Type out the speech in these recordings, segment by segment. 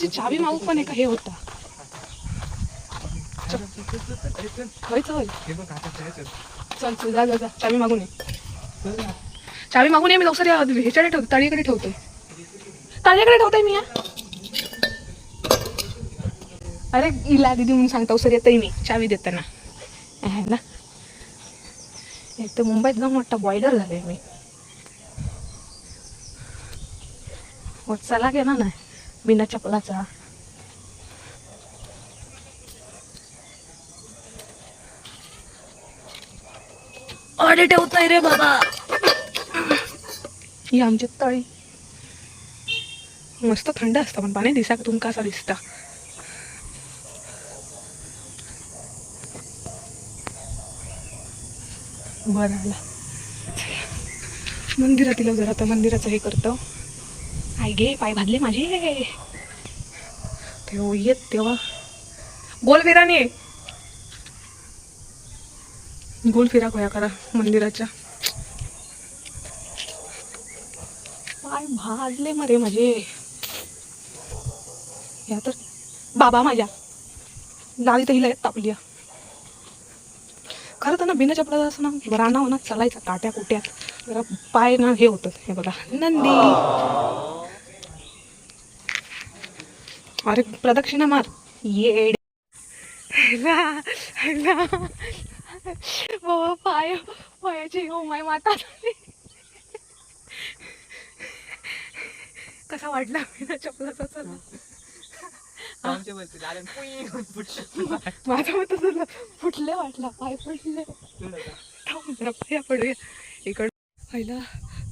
चावी मागू पण एक हे होता. चल चल जा जा जा चावी मागून ये. चावी मागून ये. मी लवकर ह्याच्याकडे ठेवतो, तळीकडे ठेवतोय. तळीकडे ठेवतोय मी. अरे इला दिदी म्हणून सांगता सर येतय मी चावी देताना. ना एक तर मुंबईत जाऊन मोठा बॉयलर झाले मी. चला गेला ना बिना चपलाचा. अरे ठेवत नाही रे बाबा. ही आमची तळी मस्त थंड असतं पण पाणी दिसा तुमका असा दिसता. बरं आला मंदिरातील जरा आता मंदिराचं हे करतो. आई गे पाय भाजले माझे. तेव्हा येत तेव्हा गोल फिराने गोल फिरा गोया करा मंदिराच्या. पाय भाजले मरे माझे. या तर बाबा माझ्या लाली तर हिला तापली. खरं तर ना बिना चपला असं ना राणा होणार चालायचा काट्या कुट्या जरा पाय ना हे होतं. हे बघा नंदी. अरे प्रदक्षिणा मार ये बाबा. पायाची हो माय माता. कसा वाटला बिना चपलाचा. चला माझा मत फुटले वाटला. पाय फुटले. पाया पडूया इकडं. पहिला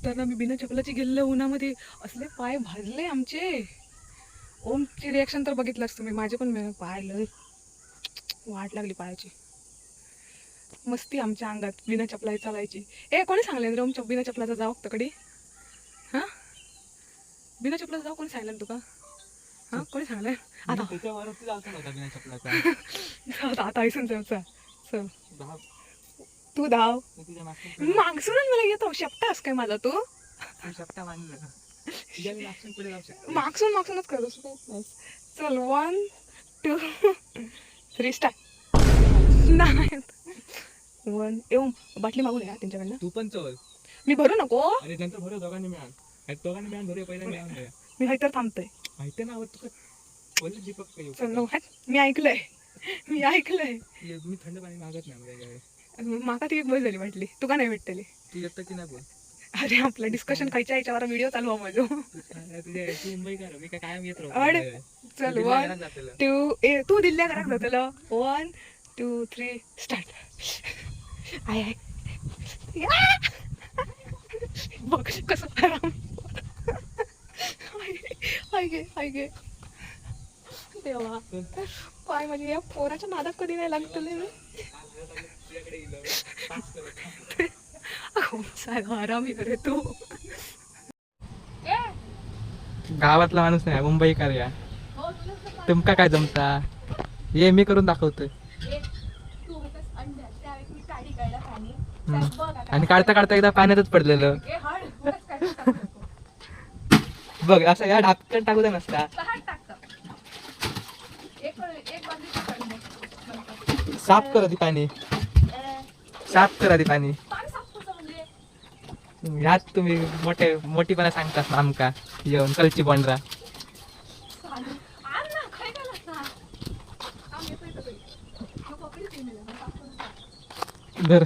तर ना मी बिना चपलाची गेलेले उन्हामध्ये असले पाय भाजले आमचे. ओमची रिॲक्शन तर बघितलंच तुम्ही. माझे पण पाहिलं वाट लागली पायाची. मस्ती आमच्या अंगात बिना चपला चालायची. कोणी सांगले ओम बिना चपलाचा जाऊ तकडी. हा बिना चपलाचा जाऊ कोणी सांगलं तुका. हा कोणी सांगलंय. आता आता ऐसून जाऊ. चल तू धाव. मागसूनच मला येतो. शेपटास काय माझा तू. मागसूनच करू. चल 1 2 3 स्टार्ट. नाही 1 येऊ बाटली मागून या त्यांच्याकडनं. तू पण चल. मी भरू नको. अरे नंतर भरू दोघांनी मिळाल भरूया पहिला. मी हाय तर थांबतोय. माहिती ना दीपक मी ऐकलंय. मी थंड पाणी मागत नाही. माका ती एक बस झाली वाटली. तुका नाही भेटतली. तू येतं की नाही बोल. अरे आपलं डिस्कशन खायच्या याच्यावर व्हिडिओ चालू आहे माझं. मुंबई कर मी काय कायम येत चल 1 2 तू दिल्ल्या घरात जातलं. 1 2 3 स्टार्ट. आय बघ कसं आराम. आय गे देवा. पाय म्हणजे या पोराच्या नादात कधी नाही लागतले मी. आराम करे तू. गावातला माणूस नाही मुंबईकर या. तुमका काय जमता ये मी करून दाखवतोय. आणि काढता काढता एकदा पाण्यातच पडलेलं बघ. असं या ढापकन टाकू दे नसता. साफ कर आधी पाणी. साफ कर आधी पाणी. ह्यात तुम्ही मोठीपणा सांगतात ना आमका येऊन कलची बंडरा. धर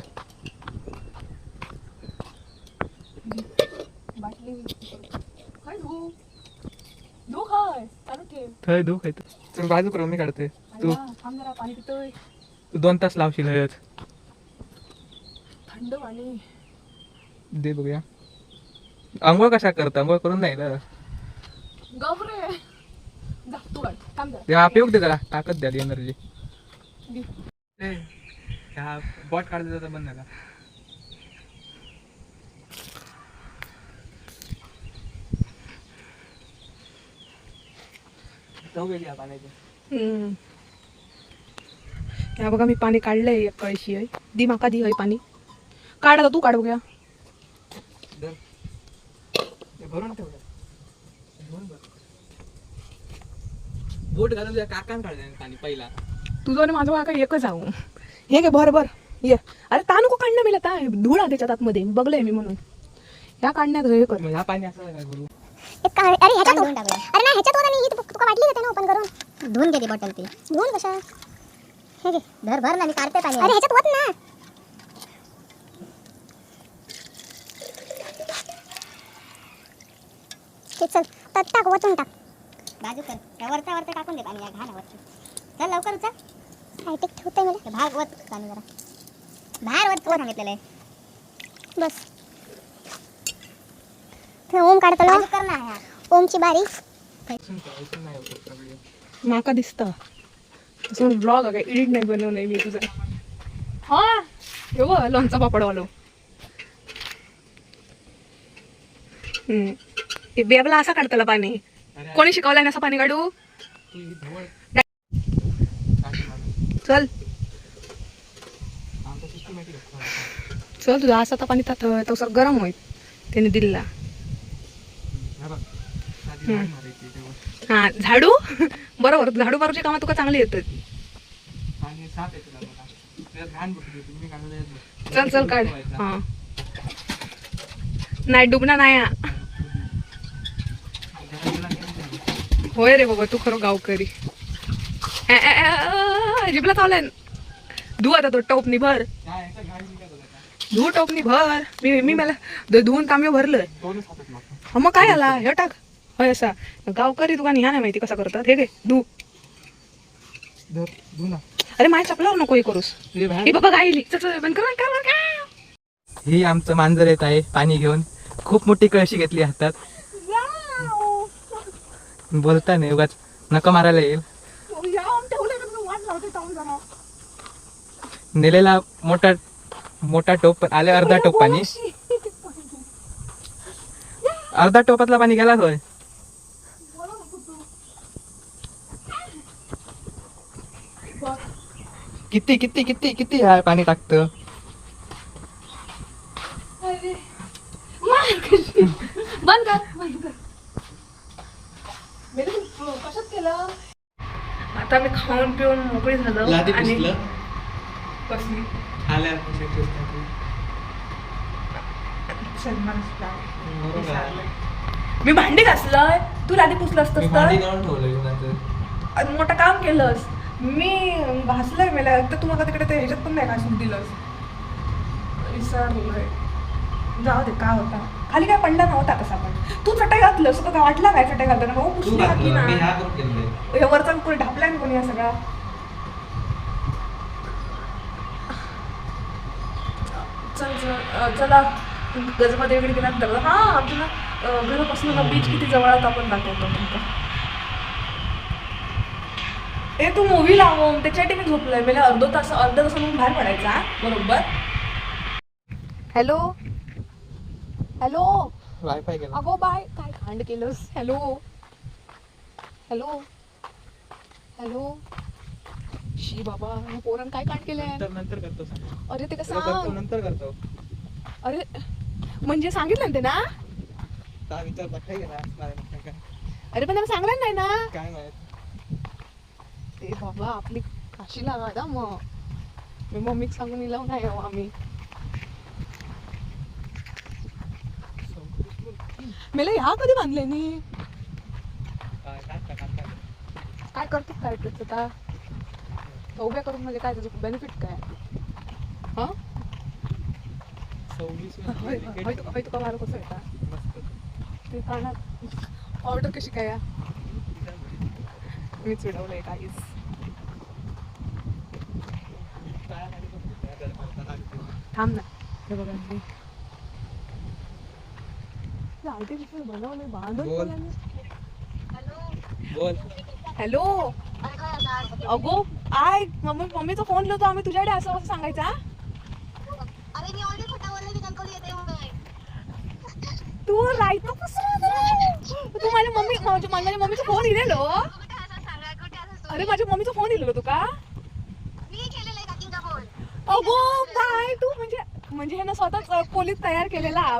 थंय धू खायचं. चल बाजू कर मी काढते. तू 2 तास लावशील हळद. थंड पाणी दे बघूया. अंघोळ कशा करता. अंघोळ करून नाही ना उपयोग दे जरा. ताकद द्या एनर्जी. बॉट काढता जाता बंद झाला. या बघा मी पाणी काढलंय. एक कळशी आहे. दी माका दी पाणी काढ. आता तू काढ बघूया. बोट घालून तुझ्या काकान काढलं पाणी पहिला. तुझं आणि माझं काय एकच आहो. हे घे भर ये. अरे ता नको काढणं मिळत आहे, धूळ आहे त्याच्यात आतमध्ये, बघलंय मी म्हणून. या काढण्यात हे कर. मग ह्या पाणी असं काय करू? अरे ह्याच्यात अरे नाही ह्याच्यात होता नाही, तुका वाटली होते ना ओपन करून. धुवून घे ती बॉटल ती. धुवून कशा? हे घे भर भर ना, मी काढते पाणी. अरे ह्याच्यात होत ना. हे चल टाक वतून टाक. बाजू कर त्या वरच्या टाकून दे पाणी, या घाला वरती. चल लवकर उचल. हायटेक ठेवते मला. भाग वत पाणी जरा बाहेर वत सांगितलेलं आहे. बस ते ओम काढतो ना, कर ना ओमची बारी. माका दिसतं तसं ब्लॉग काय एडिट नाही बनवलंय मी तुझं. हा हे बघ लोणचा पापड वालो. ते बेबला असा काढताला पाणी. कोणी शिकवलंय ना असं पाणी काढू? चल चल तुझा असा पाणी तो सर गरम होईल त्याने दिला. हा झाडू बरोबर, झाडू मारूची कामं तुका चांगली येतात. चल चल काढ. हा नाही डुबना नाही. होय रे बाबा, तू खरं गावकरी. जिबला चावलाय. धू आता तो टोपनी भर. धू टोपनी भर. मी मला धुवून तांब्या भरलं. मग काय आला हे टाक. होय असा गावकरी तुका ह्या नाही माहिती कसा करतात. हे घे धू. अरे माझ्या चपलावर नको हे करूस. हे बाबा गायली. बंद कर. ही आमचं मांजर येत आहे पाणी घेऊन. खूप मोठी कळशी घेतली हातात. बोलता नाही उगाच नका मारायला येईल. नेलेला मोठा टोप पण आले अर्धा टोप पाणी. अर्धा टोपातला पाणी गेला होय. किती किती किती किती पाणी टाकतं. बंद कर बंद कर. कशात केलं? आता मी खाऊन पिऊन मोकळी झालो आणि बसली. मी भांडी घासलंय, तू लादी पुसलं असतंस तर मोठं काम केलंस. मी घासलंय मला तर तुम्हाला तिकडे ते ह्याच्यात पण नाही घासून दिलंस. विसरलोय. जाऊ दे काय होता. खाली काय पडला नव्हता तसा. पण तू चटाई घातलं असं का वाटला काय चटाई घालताना? भाऊ पुसली घातली ना. या वरचा कोणी ढापलाय ना कोणी हा सगळा. चल चल चला गजमध्ये वगैरे गेला तर हा आपल्याला घरापासून बीच किती जवळ आता आपण दाखवतो तुमचा. ए तू मूवी लावून त्याच्यासाठी मी झोपलोय. मला अर्धा तास म्हणून बाहेर पडायचा बरोबर. हॅलो हॅलो वायफाय गेला. अगो बाय काय खांड केलंस. Hello hello hello. शी बाबा ह्या पोरानं काय कांड केलंय. नंतर करतो. अरे ते कसं नंतर करतो. अरे म्हणजे सांगितलं ना ते ना. अरे पण त्याला सांगलं नाही ना. काय माहित. ते बाबा आपली काशी लागा ना. मग मी मम्मीक सांगून इलाव नाही हो आम्ही. मला ह्या कधी बांधले नी. काय करतो काय त्याचं आता उभ्या करून म्हणजे काय त्याचं बेनिफिट काय. हा तुका मारू कसं येतात ते काढणार. ऑर्डर कशी काय मी चिडवलंय काहीच. थांब ना. हे बघा आर्टिफिशियल बनवलंय बांधून. बोल. हॅलो अगो आय मम्मीचा फोन लावतो आम्ही तुझ्याकडे असं सांगायचा. तू राहतो तू माझ्या मम्मीचा फोन इलेलो. अरे माझ्या मम्मीचा फोन इलेलो तुका. अगो काय तू म्हणजे हे ना स्वतःच पोलीस तयार केलेला.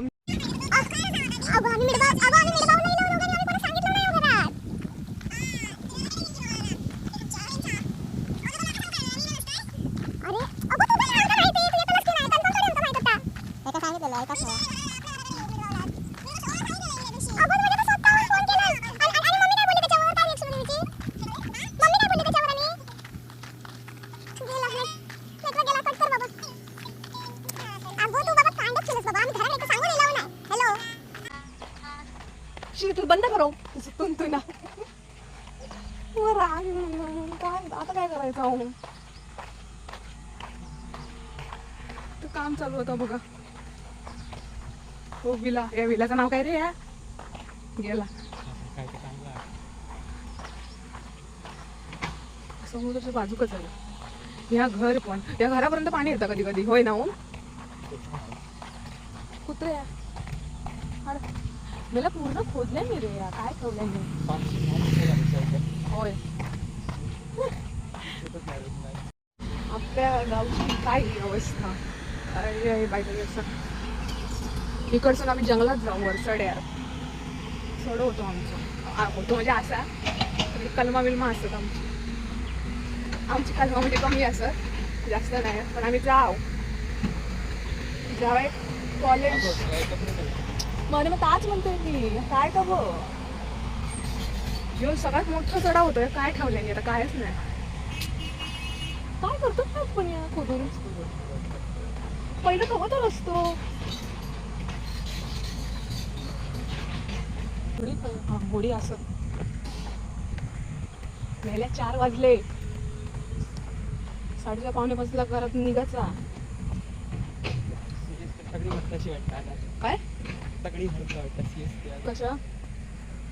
तू बंद करो तू ना काय आता काय करायचं अहो तर काम चालू होतं बघा हो विला या विलाचं नाव काय रे या गेला काय ते चांगलं आहे. समुद्राच्या बाजूकच आहे या घर पण या घरापर्यंत पाणी येतं कधी कधी होय ना हो कुत्रे मला पूर्ण खोदल्या मी रे या काय ठेवलंय मी होय आपल्या गावची काय ही अवस्था अरे बायका असं इकडचं आम्ही जंगलात जाऊ वरचढ यार सड होतो आमचं होतो म्हणजे असा कलमा बिलमा असतात आमची कलमा म्हणजे कमी असत जास्त नाही पण आम्ही जाऊ जाऊया कॉलेज मध्ये मग ताच म्हणतोय मी काय का बघ येऊन सगळ्यात मोठा चढाव होतोय काय ठेवलंय आता कायच नाही काय करतो काय पण या खोदून पहिलं कवतच असतो होडी असं गेल्या 4 वाजले 4:30 घरात निघायचा सगळी भरताची वाटतं आता. काय सगळी भरता वाटतं CST कशा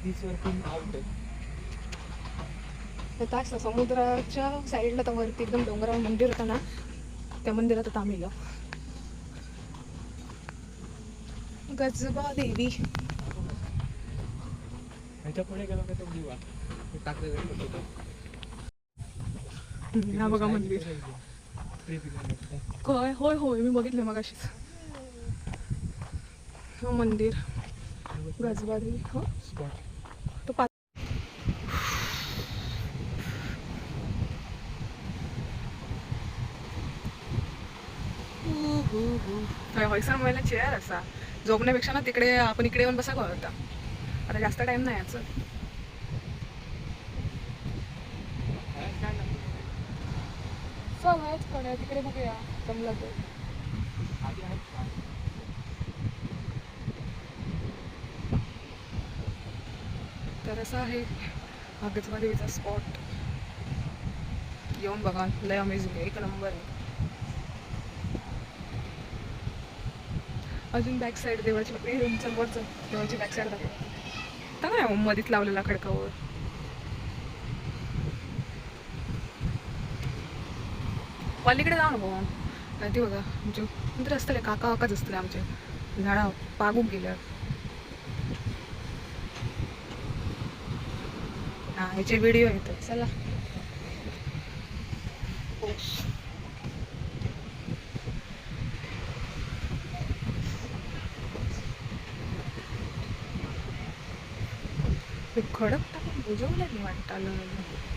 30 वरती आउट तास समुद्राच्या साईडला तर वरती एकदम डोंगरावर मंदिर होतं ना त्या मंदिरात आता आम्ही गेलो गजबा देवी ह्याच्या पुढे गेलो का तो दिवा टाकलं हा बघा मंदिर काय होय होय मी बघितलं मग अशीच हो मंदिर गजबा देवी हो तो व्हायचा मला चेअर असा झोपण्यापेक्षा ना तिकडे आपण इकडे येऊन बसा होता आता जास्त टाइम नाही याचं चल आहेच कडे तिकडे बघूया जमलं तर असं आहे हा गजबा देवीचा स्पॉट येऊन बघा लय अमेझिंग आहे 1 नंबर आहे अजून बॅक साईड देवाची रूमच्या वरचं देवाची बॅक साईड दाखव तर नाही मधीत लावलेला खडकावर पलीकडे जाऊ ना भाऊ ती बघा आमचे नंतर असतले काका काकाच असतले आमचे झाडा पागून गेल्या हा ह्याचे व्हिडिओ येतात चला खडक टाकून बुजवलं नाही वाटतं